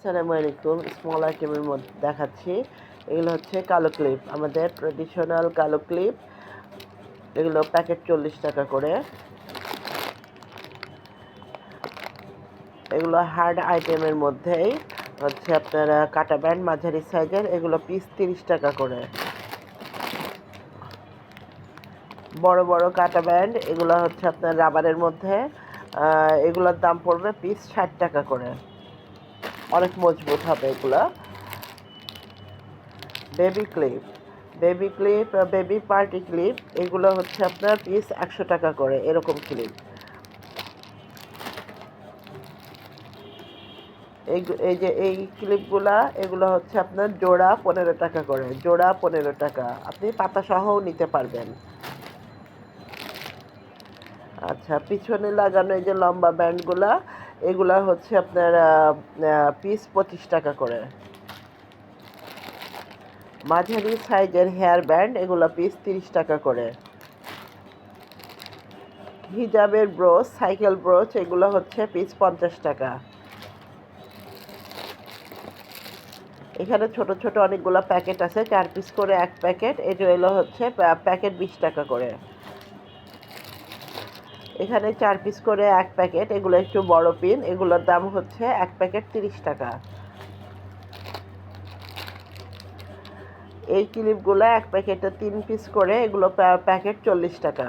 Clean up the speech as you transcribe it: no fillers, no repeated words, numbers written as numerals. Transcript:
আসসালামু আলাইকুম। স্মল আইটেমের মধ্যে দেখাচ্ছি। এগুলো হচ্ছে কালো ক্লিপ, আমাদের ট্র্যাডিশনাল কালো ক্লিপ। এগুলো প্যাকেট 40 টাকা করে। এগুলো হার্ড আইটেমের মধ্যেই হচ্ছে আপনার কাটা ব্যান্ড মাঝারি সাইজের, এগুলো পিস 30 টাকা করে। বড় বড় কাটা ব্যান্ড এগুলো হচ্ছে আপনার রাবারের মধ্যে, এগুলোর দাম পড়বে পিস 60 টাকা করে। অনেক মজবুত হবে এগুলো। Baby clip, baby party clip, এগুলো হচ্ছে আপনার পিস 100 টাকা করে। এরকম ক্লিপ, এই যে এই ক্লিপগুলা, এগুলো হচ্ছে আপনার জোড়া 15 টাকা করে। জোড়া 15 টাকা, আপনি পাতা সহও নিতে পারবেন। আচ্ছা, পিছনে লাগানো এই যে লম্বা ব্যান্ডগুলা, এগুলা হচ্ছে আপনার পিস 25 টাকা করে। মাঝারি সাইজের হেয়ার ব্যান্ড, এগুলো পিস 30 টাকা করে। হিজাবের ব্রোচ, সাইকেল ব্রোচ, এগুলো হচ্ছে পিস 50 টাকা। এখানে ছোট ছোট অনেকগুলো প্যাকেট আছে, 4 পিস করে এক প্যাকেট। এটা হলো হচ্ছে প্যাকেট 20 টাকা করে। এখানে 4 পিস করে এক প্যাকেট, এগুলো একটু বড় পিন, এগুলোর দাম হচ্ছে এক প্যাকেট 30 টাকা। এই ক্লিপগুলো এক প্যাকেটে 3 পিস করে, এগুলো প্যাকেট 40 টাকা।